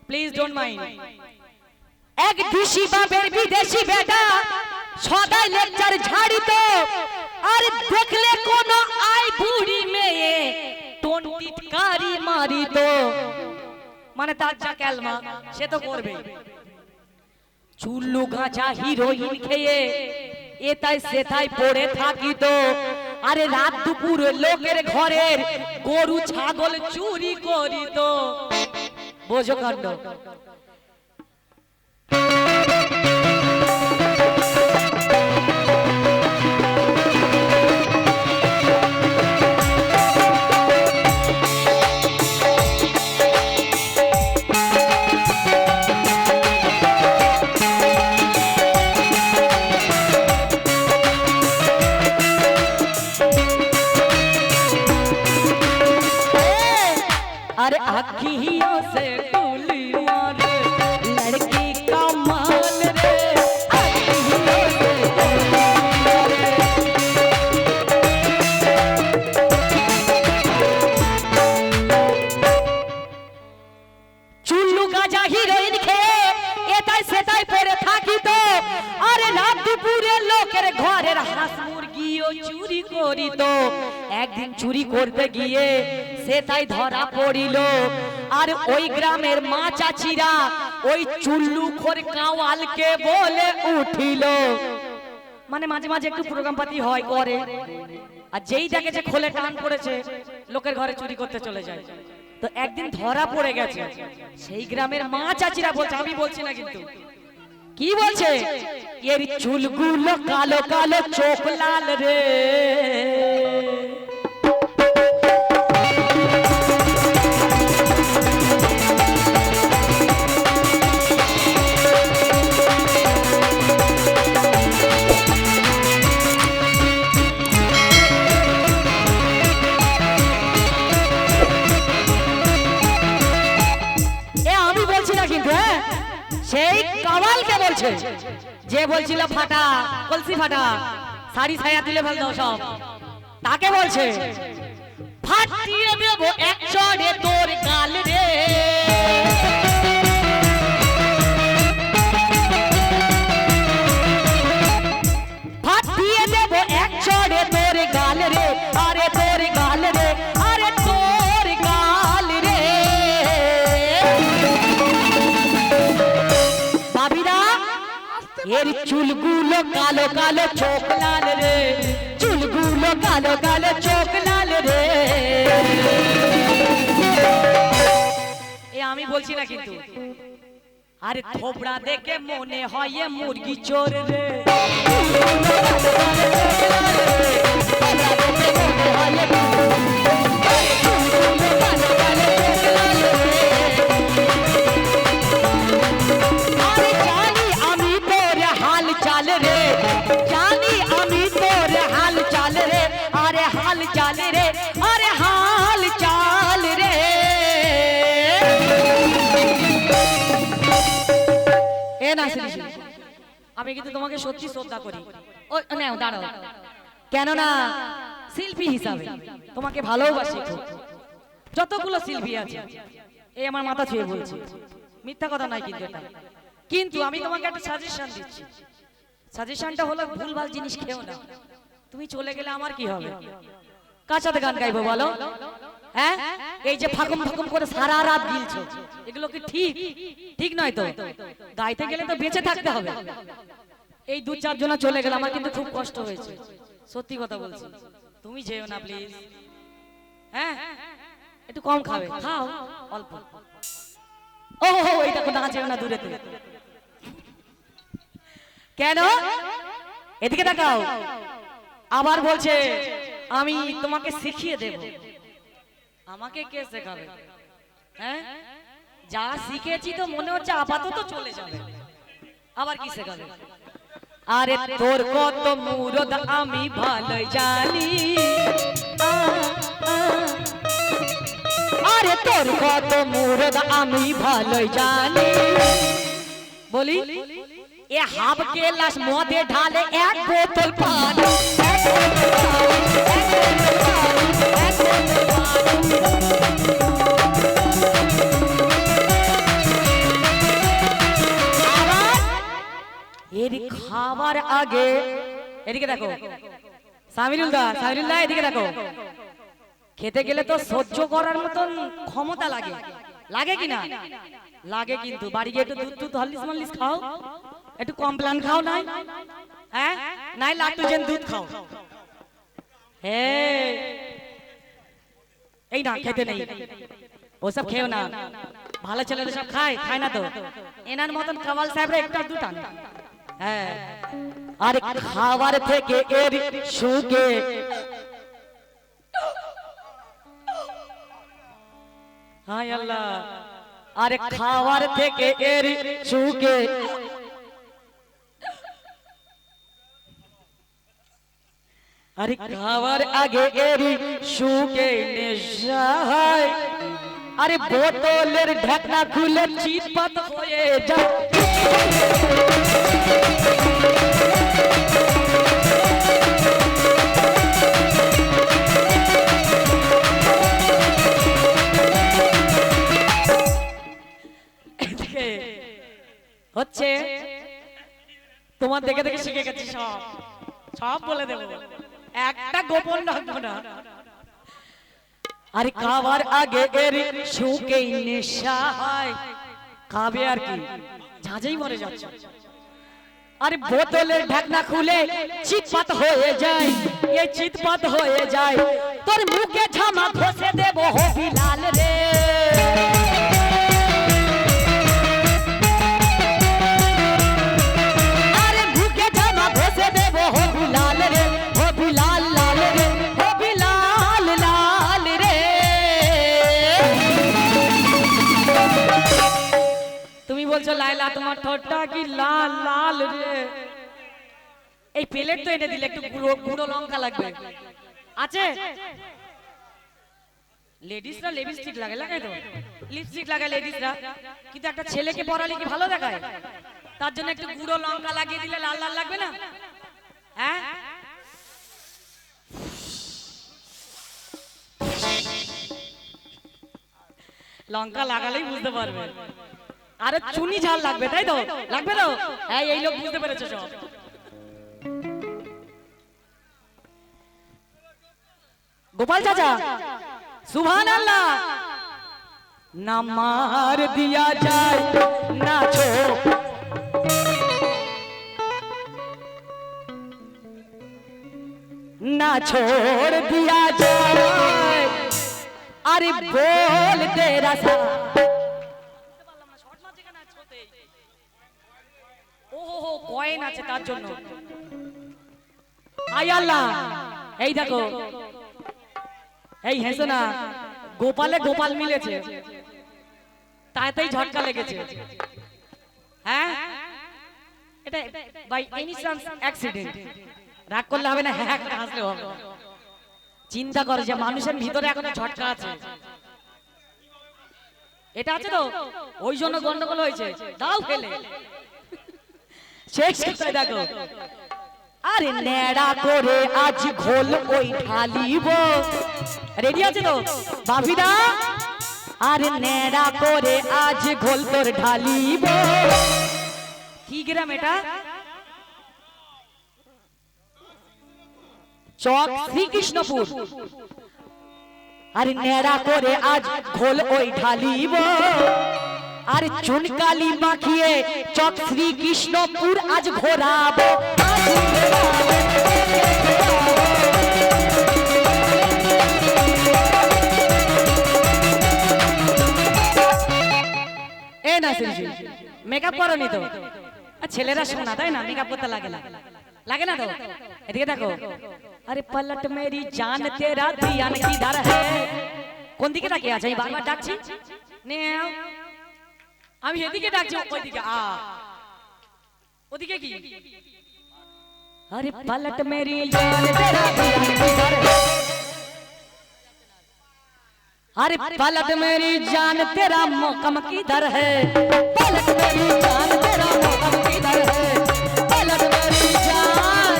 Please don't mind. এক দিশি বাপের বিদেশি বেটা সদাই লেকচার ঝাড়িত, আর দেখলে কোন আই বুড়ি মেয়ে টোন টিটকারি মারিত। মানে তার যা ক্যালমা সে তো করবে। চুল্লু গাঁজা হিরোইন খেয়ে এটাই সেটাই পড়ে থাকিত, আরে রাত দুপুর লোকের ঘরের গরু ছাগল চুরি করিত। বোঝো কাণ্ড। अरे अखियों से गोली मारे लड़की का माल रे, अखियों से गोली मारे। चुल्लू गाजा हिरोइन খেয়ে এটাই সেটাই পড়ে থাকিত, আরে রাত দুপুরে লোকের ঘরের হাঁস মুরগিও চুরি করিত। একদিন চুরি করতে গিয়ে সেটাই ধরা পড়িল, আর ওই গ্রামের মা চাচিরা ওই চুল্লু খোর কাওয়ালকে বলে উঠিল। মানে মাঝে মাঝে একটু প্রোগ্রাম পাতি হয় করে, আর যেই দেখে যে খোলে টান পড়েছে লোকের ঘরে চুরি করতে চলে যায়। তো একদিন ধরা পড়ে গেছে। সেই গ্রামের মা চাচিরা বলছে, আমি বলছি না কিন্তু, কি বলছে, এর চুলগুলো কালো কালো চোখ লাল রে। সেই কাওয়ালকে বলছে, যে বলছিল ফাটা কলসি ফাটা শাড়ি ছায়া দিলে ভালো দাও সব, তাকে বলছে ফাটিয়ে দেব এক চড়ে তোর গাল রে। ফাটিয়ে দেব এক চড়ে তোর গাল রে, আরে তোর গাল রে, আরে তোর গাল রে। এর চুলগুলো কালো কালো চোখ লাল রে, চুলগুলো কালো কালো চোখ লাল রে। এ আমি বলছি না কিন্তু, আরে থোবড়া দেখে মনে হয় এ মুরগি চোর রে। আমি কিন্তু তোমাকে সত্যি শ্রদ্ধা করি, দাঁড়াও, কেননা শিল্পী হিসাবে তোমাকে ভালোবাসি। যতগুলো শিল্পী আছে এই আমার মাথা ছুঁয়ে বলছি, মিথ্যা কথা নয় কিন্তু এটা। কিন্তু আমি তোমাকে একটা সাজেশন দিচ্ছি, সাজেশনটা হলো ভুলভাল জিনিস খেও না। তুমি চলে গেলে আমার কি হবে? কার সাথে গান গাইবো বলো? হ্যাঁ, এই যে ফাকুম ফাকুম করে সারা রাত গিলছো, এগুলো কি ঠিক? ঠিক নয় তো। গাইতে গেলে তো বেঁচে থাকতে হবে। এই দু চার জন চলে গেল, আমার কিন্তু খুব কষ্ট হয়েছে, সত্যি কথা বলছি। তুমি যেও না প্লিজ। হ্যাঁ, একটু কম খাবে, খাও অল্প। ও এইটা না যেও না, দূরে দূরে। কেন? এদিকে তাকাও। আবার বলছে আমি তোমাকে শিখিয়ে দেব। আমাকে কে শেখাবে? হ্যাঁ, যা শিখেছি তো মনে হচ্ছে আপাতত চলে যাবে, আবার কি শেখাবে? আরে তোর কত মুরদ আমি ভালো জানি, আরে তোর কত মুরদ আমি ভালো জানি। বলি এ হাফ গ্লাস মদে ঢালে এক বোতল পানি, আগে এদিকে দেখো সামিরুল দা এদিকে দেখো খেতে গেলে তো সহ্য করার মতন ক্ষমতা লাগে লাগে কিনা লাগে কিন্তু বাড়ি গিয়ে একটু দুধ হরলিক্স মরলিক্স খাও একটু কমপ্লান খাও নাই হ্যাঁ নাই লাক্টোজেন দুধ খাও এই না খেতে নেই ওসব খেও না ভালো ছেলেরা সব খায় না তো এনার মতন কামাল সাহেবরা একটা দুটা হ্যাঁ আরে খাবার থেকে এর সুখে হায় আল্লাহ আরে খাবার থেকে এর সুখে আরে খাবার আগে এর সুখে নেশা হয় আরে বোতলের ঢাকনা খুলে চিৎপাত হয়ে যায় হচ্ছে তোমার দেখে দেখে শিখে গেছি সব বলে দেবো একটা গোপন রাখবো না আরে খাবার আগে এর সুখে নেশা হয় খাবে আর কি ঝাঁঝাই মরে যাচ্ছে আরে বোতলের ঢাকনা খুলে চিৎপাত হয়ে যায় এই চিৎপাত হয়ে যায় তোর মুখে ঝামা ঘষে দেবো হবি লাল রে আরে মুখে ঝামা ঘষে দেবো হবি লাল রে হবি লাল লাল রে হবি লাল লাল রে তুমি বলছো লাইলা তোমার ঠোঁটটা কি লাল লাল রে এই প্লেট তো এনে দিলে একটু গুঁড়ো লঙ্কা লাগবে আছে লেডিসরা লিপস্টিক লাগায় তো লিপস্টিক লাগায় লেডিসরা কিন্তু একটা ছেলেকে পরালে কি ভালো দেখায় তার জন্য একটু গুঁড়ো লঙ্কা লাগিয়ে দিলে লাল লাল লাগবে না হ্যাঁ লঙ্কা লাগালেই বুঝতে পারবে আরে চুনি ঝাল লাগবে তাই তো লাগবে তো হ্যাঁ এই লোক বুঝতে পেরেছে সব গোপাল চাচা সুবহানাল্লাহ না মার দিয়া যায় না ছো না छोड़ दिया जाए अरे बोल तेरा सा ওহো কয়েন আছে তার জন্য আয় আল্লাহ এই দেখো এই হেসো না গোপালে গোপাল মিলেছে তাইতেই ঝটকা লেগেছে হ্যাঁ এটা বাই এনি চান্স অ্যাক্সিডেন্ট রাগ করলে হবে না হ্যাঁ হাসলে হবে চিন্তা করে যে মানুষের ভিতরে এখনো ঝটকা আছে এটা আছে তো ওই জন্য গন্ডগোল হয়েছে দাও ফেলে শেষ কোথায় দেখো আরে নেড়া করে আজ ঘোল ওই ঢালিব রেডি আছে তো বাপিদা আরে নেড়া করে আজ ঘোল তোর ঢালিব কি গ্রাম এটা চক শ্রীকৃষ্ণপুর আরে নেড়া করে আজ ঘোল ওই ঢালিব আর চুনকালি মাখিয়ে চক শ্রীকৃষ্ণপুর আজ ঘোরাবো এ না মেকআপ করনি তো ছেলেরা শোনা তাই না মেকআপ করতে লাগে না লাগে না তো এদিকে দেখো আরে পলট মেরি জান তেরা ধ্যান কিধর হ্যায় কোন দিকে তাকিয়ে আছে আমি বারবার ডাকছি নে আমি এদিকে ডাকছি ওইদিকে ওদিকে কি अरे पलट मेरी जान तेरा ध्यान किधर है अरे पलट मेरी जान तेरा मौकम किधर है पलट मेरी जान तेरा मौकम किधर है पलट मेरी जान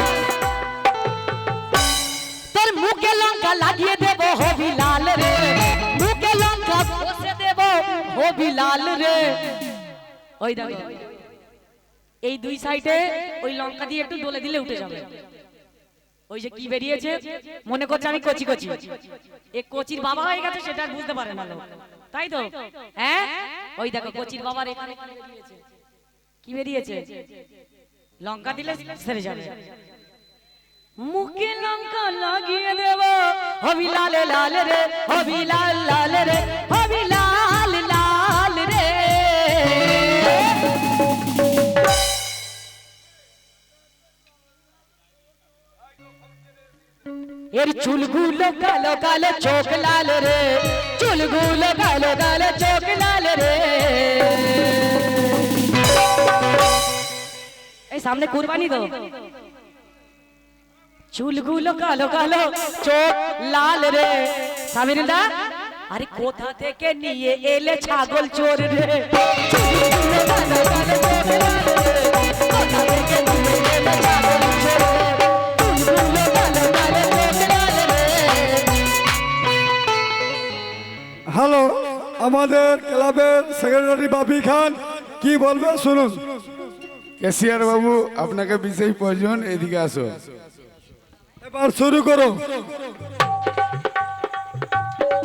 তোর মুখে লঙ্কা লাগিয়ে দেব হবি লাল রে মুখে লঙ্কা বসে দেব হবি লাল রে ওই দেখো এই দুই সাইডে ওই লঙ্কা দিয়ে একটু ডলে দিলে উঠে যাবে। ওই যে কি বেরিয়েছে মনে করছে আমি কচি কচি, এ কচির বাবা হয়ে গেছে সেটা বুঝতে পারে না লোক, তাই তো? হ্যাঁ, ওই দেখো কচির বাবার এখানে কি বেরিয়েছে, লঙ্কা দিলে সেরে যাবে। মুখে লঙ্কা লাগিয়ে দেব, হবি লাল লাল রে, হবি লাল লাল রে, হবি লাল লাল রে। এর চুলগুলো কালো কালো চোখ লাল রে, চুলগুলো কালো কালো চোখ লাল রে। এই সামনে কুরবানি তো, চুলগুলো কালো কালো চোখ লাল রে। সামিরুল্লাহ, আরে কোথা থেকে নিয়ে এলে ছাগল চোর রে, চুলগুলো কালো কালো চোখ লাল রে, কোথা থেকে নিয়ে এলে ছাগল চোর রে, চুলগুলো কালো কালো চোখ লাল রে। হ্যালো, আমাদের ক্লাবের সেক্রেটারি বাপি খান কি বলবে শুনুন। ক্যাশিয়ার বাবু, আপনাকে বিশেষ প্রয়োজন, এদিকে আসো। এবার শুরু করো।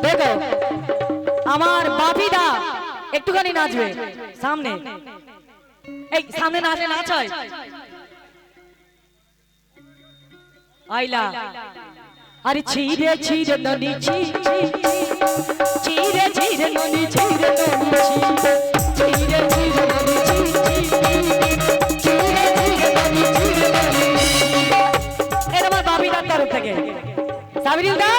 দেখো আমার বাপিদা একটুখানি নাচবে সামনে, এই সামনে নাচে, নাচ হয় আইলা। আরে ছিরে ছিরে ননি ছি ছি, ছিরে ছিরে ননি ছিরে ননি ছি, ছিরে ছিরে ননি ছি ছি, ছিরে ছিরে ননি ছিরে ননি। এটা আমার বাপিদার তরফ থেকে। সাবিরুল্লাহ,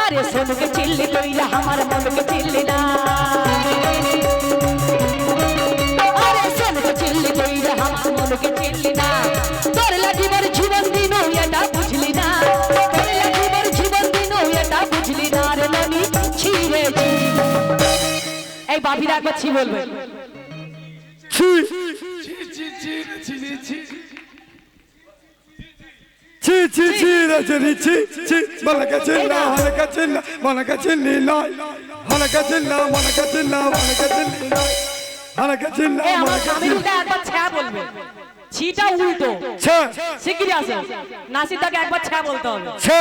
আরে সোনুকে চিল্লি কইলা আমার মনকে চিল্লি না, আরে সোনুকে চিল্লি কইলা আমার মনকে চিল্লি না। তোর লাগি মোর জীবন দিন এটা বুঝলি না, তোর লাগি মোর জীবন দিন এটা বুঝলি না রে ননি ছিরে ছি। এই বাপিরা একবার ছি বলবে। ছি ছি ছি ছি রজনী ছি ছি, মনকা চিল্লা হনকা চিল্লা, মনকা চিল্লি নয়, হনকা চিল্লা মনকা চিল্লা, মনকা চিল্লি নয়, হনকা চিল্লা এই আমার মনকা চিল্লা। সামিরুল্লাহ একবার ছ্যা বলবে, ছিটা উল্টো ছে শিগগিরই আসো, নাসিরদাকে একবার ছ্যা বলতে হবে। ছে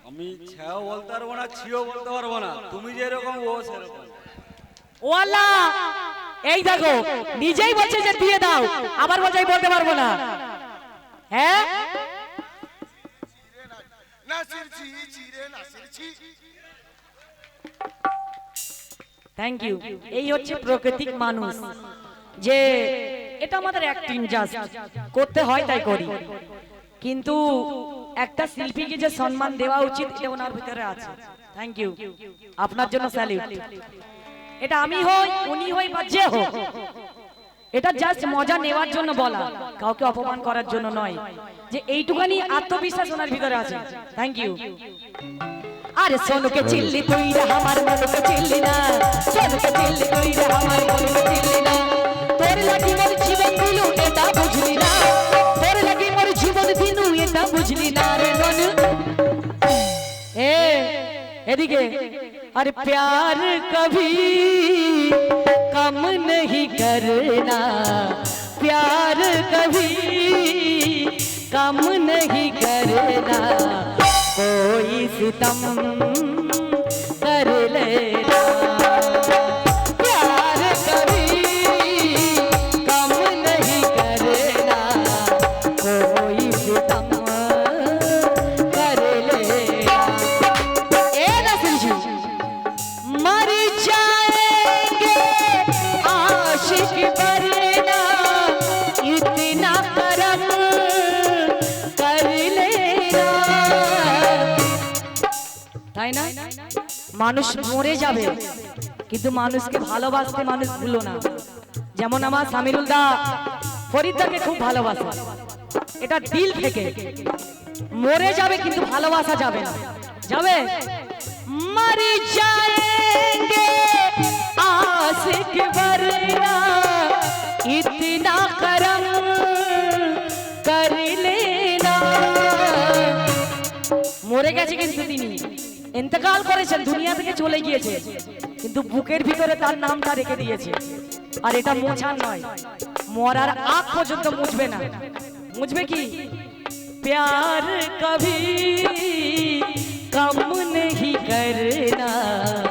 আমি ছাও বলতে পারবো না, ছিও বলতে পারবো না, তুমি যেরকম ও সেরকম। ও আল্লাহ, এই দেখো নিজেই বলছে যে দিয়ে দাও, আবার বলছে আমি বলতে পারবো না। হ্যাঁ, থ্যাংক ইউ। এই হচ্ছে প্রাকৃতিক মানুষ, যে এটা আমাদের অ্যাক্টিং জাস্ট করতে হয় তাই করি, কিন্তু একটা শিল্পীকে যে সম্মান দেওয়া উচিত এটা ওনার ভিতরে আছে। থ্যাংক ইউ, আপনার জন্য স্যালিউট। এটা আমি হই, উনি হই বা যে হোক, এটা জাস্ট মজা নেওয়ার জন্য বলা, কাউকে অপমান করার জন্য নয়, যে এইটুখানি আত্মবিশ্বাস ওনার ভিতরে আছে। Thank you. আরে সোনুকে চিল্লি কইরা আমার মনকে চিল্লি না, সোনুকে চিল্লি কইরা আমার মনকে চিল্লি না। তোর লাগি মোর জীবন দিলু এটা বুঝলি না, তোর লাগি মোর জীবন দিলু এটা বুঝলি না রে নন। এদিকে अरे प्यार कभी कम नहीं करना, प्यार कभी कम नहीं करना, कोई सितम कर लेना, प्यार कभी कम नहीं करना, कोई सितम कर लेना। ए नसीर जी, मर जाएंगे आशिक वरना इतना करम कर लेना। তাই না? মানুষ মরে যাবে কিন্তু মানুষকে ভালোবাসতে মানুষ ভুলো না। যেমন আমার সামিরুলদা ফরিদাকে খুব ভালোবাসে, এটা দিল থেকে। মরে যাবে কিন্তু ভালোবাসা যাবে না, যাবে। मर जाएंगे आशिक वरना इतना करम कर लेना। মরে গেছে কিন্তু তিনি ইন্তেকাল করেছেন, দুনিয়া থেকে চলে গিয়েছে, কিন্তু বুকের ভিতরে তার নামটা রেখে দিয়েছে। আর এটা মোছার নয়, মরার আগ পর্যন্ত মুছবে না। মুছবে কি? प्यार कभी कम नहीं करना।